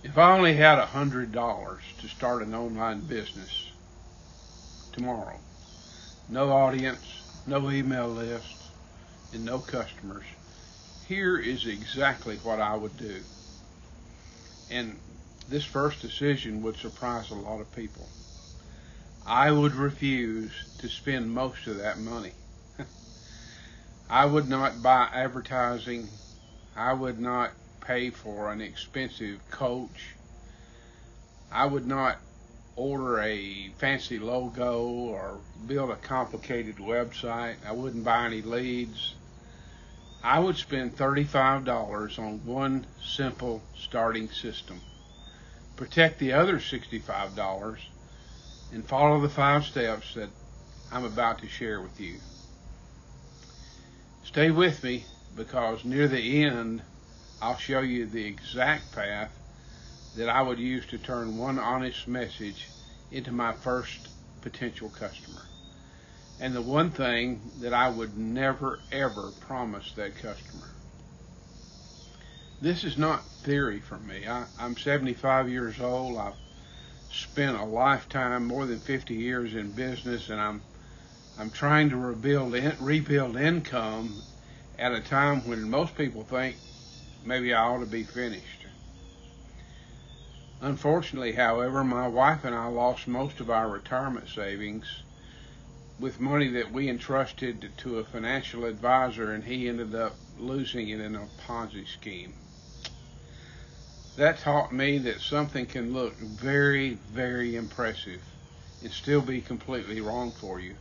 If I only had $100 to start an online business tomorrow, no audience, no email list, and no customers, here is exactly what I would do. And this first decision would surprise a lot of people. I would refuse to spend most of that money. I would not buy advertising. I would not pay for an expensive coach. I would not order a fancy logo or build a complicated website. I wouldn't buy any leads. I would spend $35 on one simple starting system. Protect the other $65 and follow the 5 steps that I'm about to share with you. Stay with me, because near the end, I'll show you the exact path that I would use to turn one honest message into my first potential customer. And the one thing that I would never ever promise that customer. This is not theory for me. I'm 75 years old. I've spent a lifetime, more than 50 years in business, and I'm trying to rebuild income at a time when most people think maybe I ought to be finished. Unfortunately, however, my wife and I lost most of our retirement savings with money that we entrusted to a financial advisor, and he ended up losing it in a Ponzi scheme. That taught me that something can look very, very impressive and still be completely wrong for you.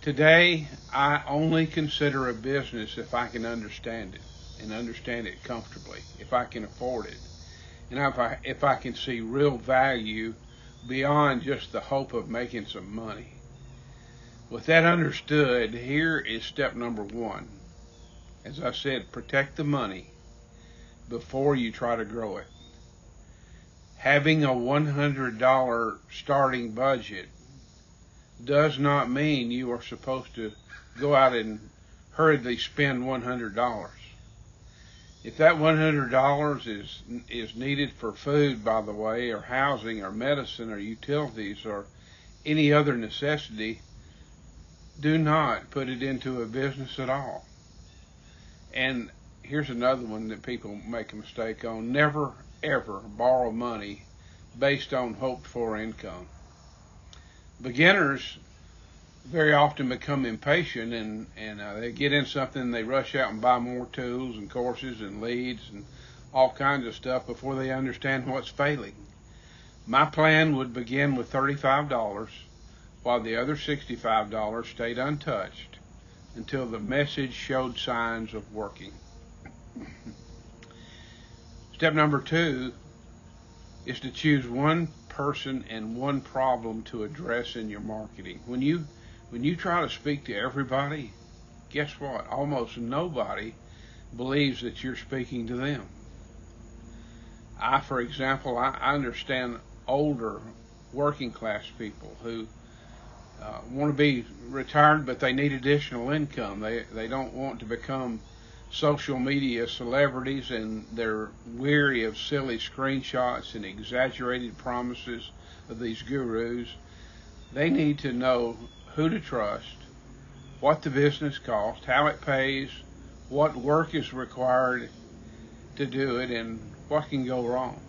Today, I only consider a business if I can understand it, and understand it comfortably, if I can afford it, and if I can see real value beyond just the hope of making some money. With that understood, here is step number 1. As I said, protect the money before you try to grow it. Having a $100 starting budget does not mean you are supposed to go out and hurriedly spend $100. If that $100 is needed for food, by the way, or housing, or medicine, or utilities, or any other necessity, do not put it into a business at all. And here's another one that people make a mistake on. Never, ever borrow money based on hoped for income. Beginners very often become impatient, and they get in something and they rush out and buy more tools and courses and leads and all kinds of stuff before they understand what's failing. My plan would begin with $35, while the other $65 stayed untouched until the message showed signs of working. Step number 2 is to choose one person and one problem to address in your marketing. When you try to speak to everybody, guess what? Almost nobody believes that you're speaking to them. For example, I understand older working class people who want to be retired, but they need additional income. They don't want to become social media celebrities, and they're weary of silly screenshots and exaggerated promises of these gurus. They need to know who to trust, what the business costs, how it pays, what work is required to do it, and what can go wrong.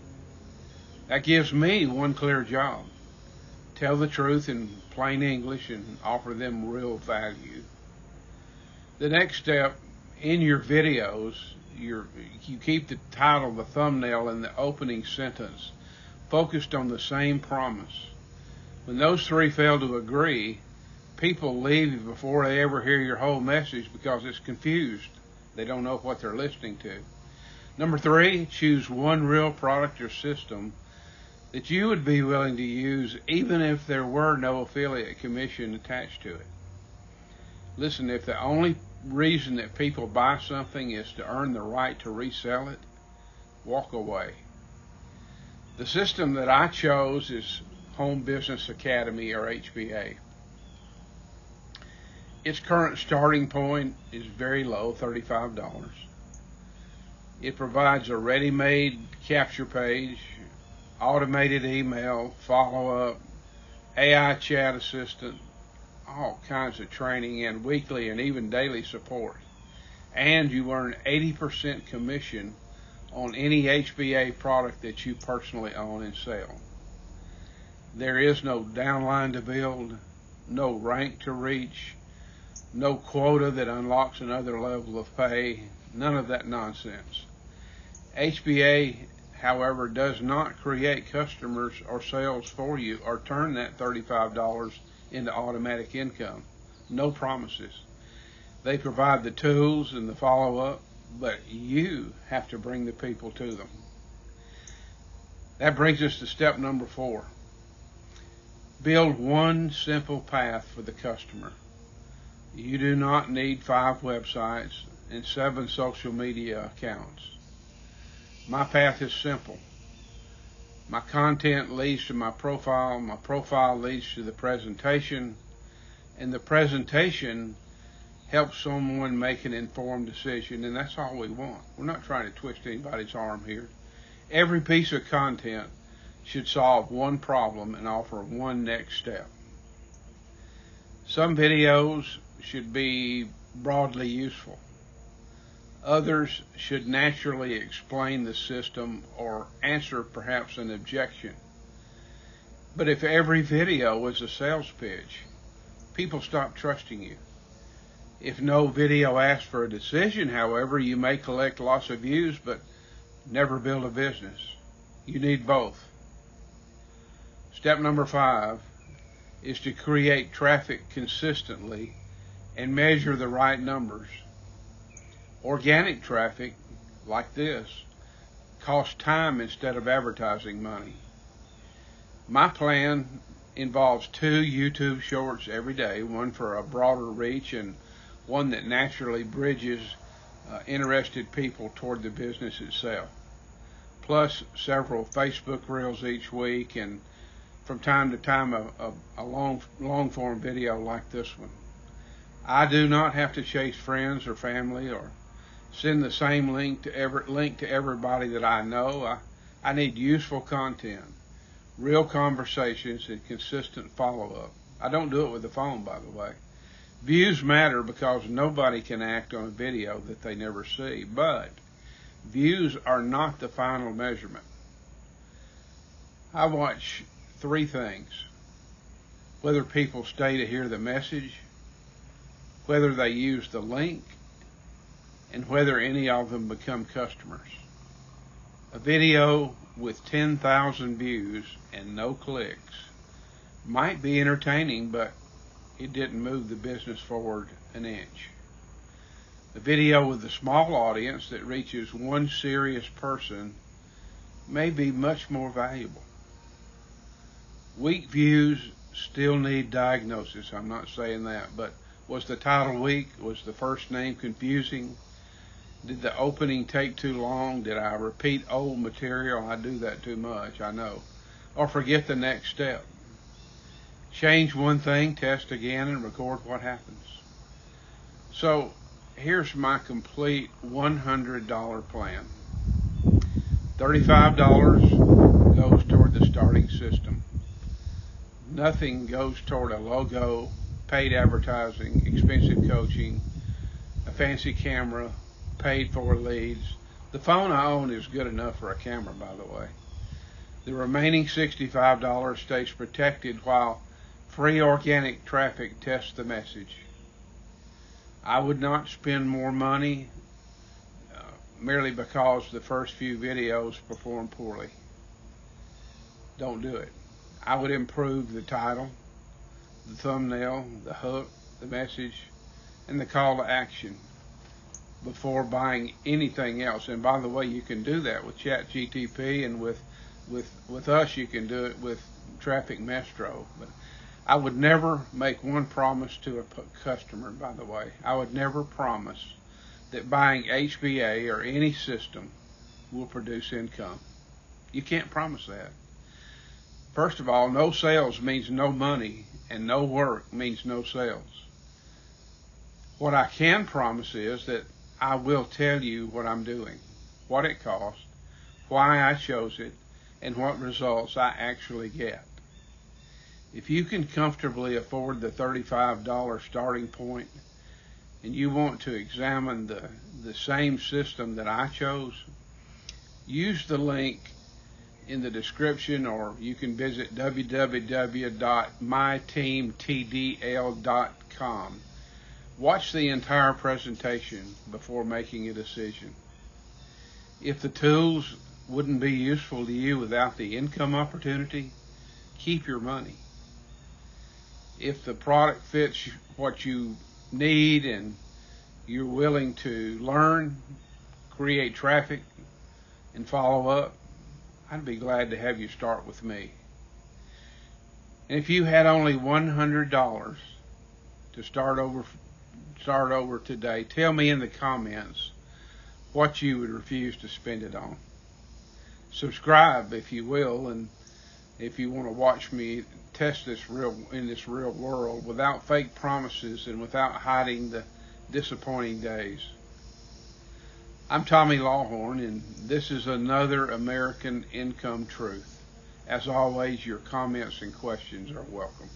That gives me one clear job: tell the truth in plain English and offer them real value. The next step, in your videos, you keep the title, the thumbnail, and the opening sentence focused on the same promise. When those 3 fail to agree, people leave before they ever hear your whole message because it's confused. They don't know what they're listening to. Number 3, choose one real product or system that you would be willing to use even if there were no affiliate commission attached to it. Listen, if the only reason that people buy something is to earn the right to resell it, walk away. The system that I chose is Home Business Academy, or HBA. Its current starting point is very low, $35. It provides a ready-made capture page, automated email, follow-up, AI chat assistant, all kinds of training, and weekly and even daily support. And you earn 80% commission on any HBA product that you personally own and sell. There is no downline to build, no rank to reach, no quota that unlocks another level of pay, none of that nonsense. HBA, however, does not create customers or sales for you or turn that $35 into automatic income. No promises. They provide the tools and the follow-up, but you have to bring the people to them. That brings us to step number 4. Build one simple path for the customer. You do not need 5 websites and 7 social media accounts. My path is simple. My content leads to my profile leads to the presentation, and the presentation helps someone make an informed decision, and that's all we want. We're not trying to twist anybody's arm here. Every piece of content should solve one problem and offer one next step. Some videos should be broadly useful. Others should naturally explain the system or answer perhaps an objection. But if every video was a sales pitch, people stop trusting you. If no video asks for a decision, however, you may collect lots of views but never build a business. You need both. Step number 5 is to create traffic consistently and measure the right numbers. Organic traffic, like this, costs time instead of advertising money. My plan involves 2 YouTube shorts every day, one for a broader reach and one that naturally bridges interested people toward the business itself, plus several Facebook Reels each week, and from time to time a long form video like this one. I do not have to chase friends or family or send the same link to everybody that I know. I need useful content, real conversations, and consistent follow-up. I don't do it with the phone, by the way. Views matter because nobody can act on a video that they never see, but views are not the final measurement. I watch 3 things: whether people stay to hear the message, whether they use the link, and whether any of them become customers. A video with 10,000 views and no clicks might be entertaining, but it didn't move the business forward an inch. A video with a small audience that reaches one serious person may be much more valuable. Weak views still need diagnosis. I'm not saying that, but was the title weak? Was the first name confusing? Did the opening take too long? Did I repeat old material? I do that too much, I know. Or forget the next step. Change one thing, test again, and record what happens. So here's my complete $100 plan. $35 goes toward the starting system. Nothing goes toward a logo, paid advertising, expensive coaching, a fancy camera, paid for leads. The phone I own is good enough for a camera, by the way. The remaining $65 stays protected while free organic traffic tests the message. I would not spend more money merely because the first few videos perform poorly. Don't do it. I would improve the title, the thumbnail, the hook, the message, and the call to action before buying anything else. And by the way, you can do that with ChatGTP, and with us you can do it with Traffic Maestro. But I would never make one promise to a customer, by the way. I would never promise that buying HBA or any system will produce income. You can't promise that. First of all, no sales means no money, and no work means no sales. What I can promise is that I will tell you what I'm doing. what it cost, why I chose it, and what results I actually get. If you can comfortably afford the $35 starting point and you want to examine the same system that I chose, use the link in the description, or you can visit www.myteamtdl.com. Watch the entire presentation before making a decision. If the tools wouldn't be useful to you without the income opportunity, keep your money. If the product fits what you need and you're willing to learn, create traffic, and follow up, I'd be glad to have you start with me. And if you had only $100 to start over today, tell me in the comments what you would refuse to spend it on. Subscribe if you will, and if you want to watch me test this in this real world without fake promises and without hiding the disappointing days. I'm Tommy Lawhorn, and this is another American Income Truth. As always, your comments and questions are welcome.